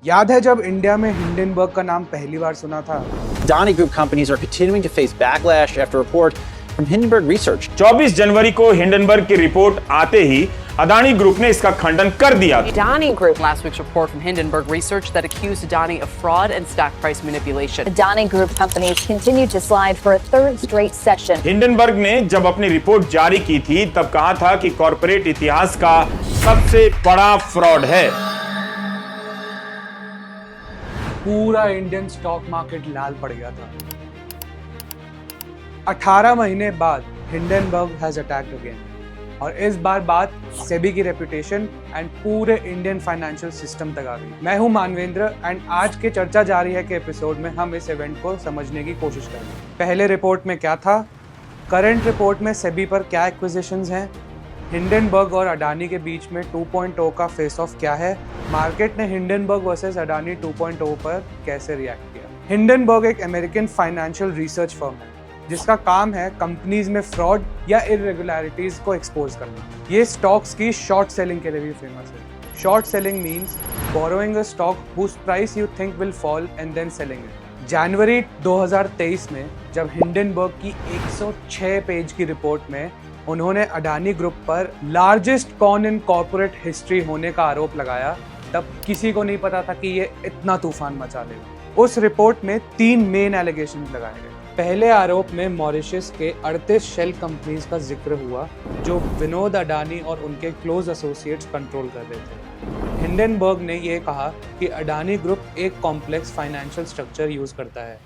याद है जब इंडिया में हिंडनबर्ग का नाम पहली बार सुना था? Adani Group companies are continuing to face backlash after a report from Hindenburg Research. 24 जनवरी को हिंडनबर्ग की रिपोर्ट आते ही अदानी ग्रुप ने इसका खंडन कर दिया। Adani Group last week's report from Hindenburg Research that accused Adani of fraud and stock price manipulation. Adani Group companies continue to slide for a third straight session. Hindenburg ने जब अपनी report जारी की थी तब कहा था कि कॉर्पोरेट इतिहास का सबसे बड़ा फ्रॉड है। पूरा इंडियन स्टॉक मार्केट लाल पड़ गया था। 18 महीने बाद हिंडनबर्ग हैज अटैक्ड अगेन, और इस बार बात सेबी की रेपुटेशन एंड पूरे इंडियन फाइनेंशियल सिस्टम तक आ गई। मैं हूं मानवेंद्र एंड आज के चर्चा जारी है के एपिसोड में हम इस इवेंट को समझने की कोशिश करेंगे। पहले रिपोर्ट में क्या था, करंट रिपोर्ट में सेबी पर क्या एक्विजिशंस हैं, हिंडनबर्ग और अडानी के बीच में 2.0 का फेस ऑफ क्या है, मार्केट ने हिंडनबर्ग वर्सेस अडानी 2.0 पर कैसे रिएक्ट किया। हिंडनबर्ग एक अमेरिकन फाइनेंशियल रिसर्च फर्म है जिसका काम है कंपनीज में फ्रॉड या इरेगुलरिटीज को एक्सपोज करना। ये स्टॉक्स की शॉर्ट सेलिंग के लिए भी फेमस है। Short selling means borrowing a stock whose price you think will fall and then selling it. जनवरी 2023 में जब हिंडनबर्ग की 106 पेज की रिपोर्ट में उन्होंने अडानी ग्रुप पर largest con in corporate history होने का आरोप लगाया, तब किसी को नहीं पता था कि ये इतना तूफान मचा देगा। उस रिपोर्ट में 3 मेन एलिगेशंस लगाए गए। पहले आरोप में मॉरिशस के 38 शेल कंपनीज का जिक्र हुआ जो विनोद अडानी और उनके क्लोज एसोसिएट्स कंट्रोल कर रहे थे। हिंडनबर्ग ने यह कहा कि अडानी ग्रुप एक कॉम्प्लेक्स फाइनेंशियल स्ट्रक्चर यूज करता है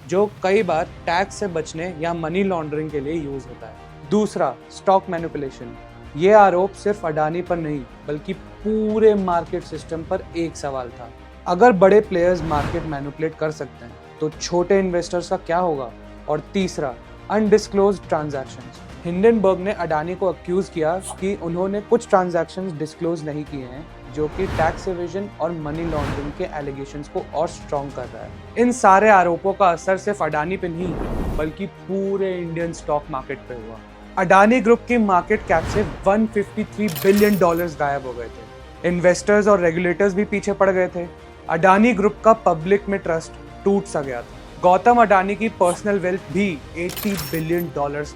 जो कई बार टैक्स से बचने या मनी लॉन्ड्रिंग के लिए यूज होता है। दूसरा, स्टॉक मैनिपुलेशन। ये आरोप सिर्फ अडानी पर नहीं बल्कि पूरे मार्केट सिस्टम पर एक सवाल था। अगर बड़े प्लेयर्स मार्केट मैनिपुलेट कर सकते हैं तो छोटे इन्वेस्टर्स का क्या होगा। और तीसरा, अनडिस्क्लोज्ड ट्रांजैक्शंस। हिंडनबर्ग ने अडानी को अक्यूज किया कि उन्होंने कुछ ट्रांजैक्शंस डिस्क्लोज नहीं किए हैं जो कि टैक्स एविजन और मनी लॉन्ड्रिंग के एलिगेशंस को और स्ट्रॉन्ग कर रहा है। इन सारे आरोपों का असर सिर्फ अडानी पे नहीं बल्कि पूरे इंडियन स्टॉक मार्केट पे हुआ। अडानी ग्रुप की मार्केट कैप से $153 बिलियन गायब हो गए थे। इन्वेस्टर्स और रेगुलेटर्स भी पीछे पड़ गए थे। अडानी ग्रुप का पब्लिक में ट्रस्ट टूट सा गया था। गौतम अडानी की पर्सनल वेल्थ भी $80 बिलियन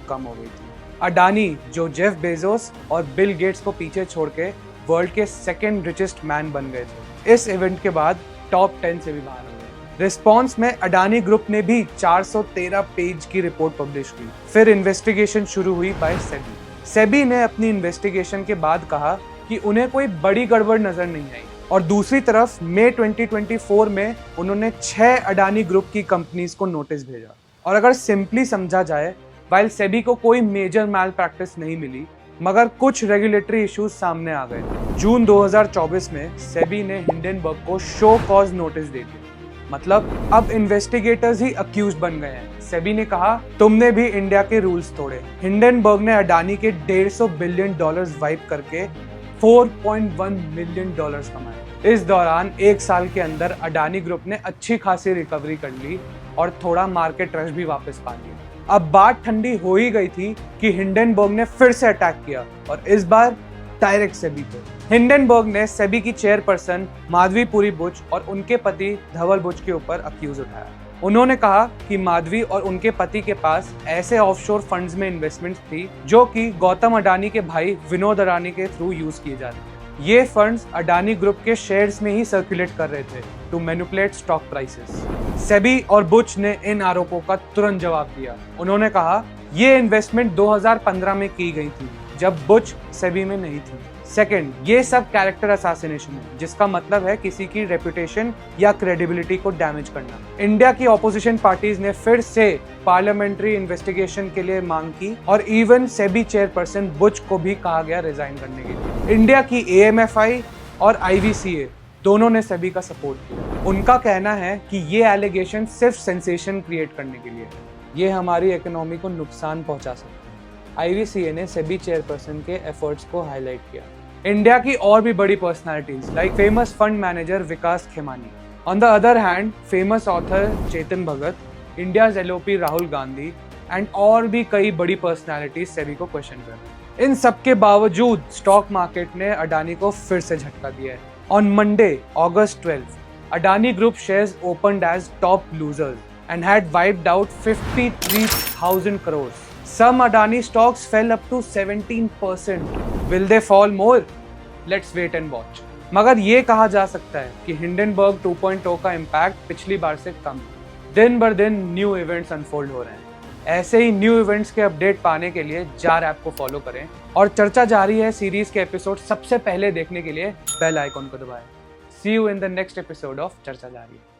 कम हो गई थी। अडानी जो जेफ बेजोस और बिल गेट्स को पीछे छोड़ के वर्ल्ड के सेकेंड रिचेस्ट मैन बन गए थे। इस इवेंट के बाद टॉप 10 से भी बाहर हो गए। रिस्पॉन्स में अडानी ग्रुप ने भी 413 पेज की रिपोर्ट पब्लिश की। फिर इन्वेस्टिगेशन शुरू हुई बाय सेबी। सेबी ने अपनी इन्वेस्टिगेशन के बाद कहा कि उन्हें कोई बड़ी गड़बड़ नजर नहीं आई। और दूसरी तरफ मई 2024 में उन्होंने 6 अडानी ग्रुप की कंपनीज को नोटिस भेजा। और अगर सिंपली समझा जाए, वाइल सेबी को कोई मेजर मैल प्रैक्टिस नहीं मिली मगर कुछ रेगुलेटरी इश्यूज सामने आ गए। जून 2024 में सेबी ने हिंडनबर्ग को शो कॉज नोटिस दे दी। मतलब अब इन्वेस्टिगेटर्स ही अक्यूज बन गए हैं। सेबी ने कहा तुमने भी इंडिया के रूल्स तोड़े। हिंडनबर्ग ने अडानी के $150 बिलियन वाइप करके $4.1 मिलियन कमाए। इस दौरान एक साल के अंदर अडानी ग्रुप ने अच्छी खासी रिकवरी कर ली और थोड़ा मार्केट रश भी वापस पा लिया। अब बात ठंडी हो ही गई थी कि हिंडनबर्ग ने फिर से अटैक किया और इस बार डायरेक्ट सेबी पे। हिंडनबर्ग ने सेबी की चेयरपर्सन माधवी पुरी बुच और उनके पति धवल बुच के ऊपर अक्यूज उठाया। उन्होंने कहा कि माधवी और उनके पति के पास ऐसे ऑफशोर फंड्स में इन्वेस्टमेंट्स थी जो कि गौतम अडानी के भाई विनोद अडानी के थ्रू यूज किए जा रहे थे। ये फंड्स अडानी ग्रुप के शेयर्स में ही सर्कुलेट कर रहे थे to manipulate stock prices. SEBI और बुच ने इन आरोपों का तुरंत जवाब दिया। उन्होंने कहा ये इन्वेस्टमेंट 2015 में की गई थी जब बुच सेबी में नहीं थी। सेकंड, ये सब कैरेक्टर असैसिनेशन है जिसका मतलब है किसी की रेपुटेशन या क्रेडिबिलिटी को डैमेज करना। इंडिया की ऑपोजिशन पार्टीज ने फिर से पार्लियामेंट्री इन्वेस्टिगेशन के लिए मांग की और इवन सेबी चेयरपर्सन बुच को भी कहा गया रिजाइन करने के लिए। इंडिया की AMFI और IVCA दोनों ने सेबी का सपोर्ट किया। उनका कहना है कि ये एलिगेशन सिर्फ सेंसेशन क्रिएट करने के लिए है, ये हमारी इकोनॉमी को नुकसान पहुंचा सकते हैं। IVCA ने सेबी चेयरपर्सन के एफर्ट्स को हाईलाइट किया। इंडिया की और भी बड़ी personalities like famous fund manager Vikas Khemani, on the other hand famous author Chetan Bhagat, India's LOP Rahul Gandhi and और भी कई बड़ी पर्सनालिटीज सेबी को क्वेश्चन कर रहे हैं। इन सब के बावजूद स्टॉक मार्केट ने अडानी को फिर से झटका दिया है। On Monday August 12 Adani Group shares opened as top losers and had wiped out 53,000 crores. Some Adani stocks fell up to 17%. Will they fall more? Let's wait and watch. मगर ये कहा जा सकता है कि हिंडनबर्ग 2.0 का इम्पैक्ट पिछली बार से कम है। दिन बर दिन न्यू इवेंट्स अनफोल्ड हो रहे हैं। ऐसे ही न्यू इवेंट्स के अपडेट पाने के लिए जार ऐप को फॉलो करें और चर्चा जारी है सीरीज के एपिसोड सबसे पहले देखने के लिए बेल आइकॉन को दबाएं। See you in the next episode of चर्चा जारी है।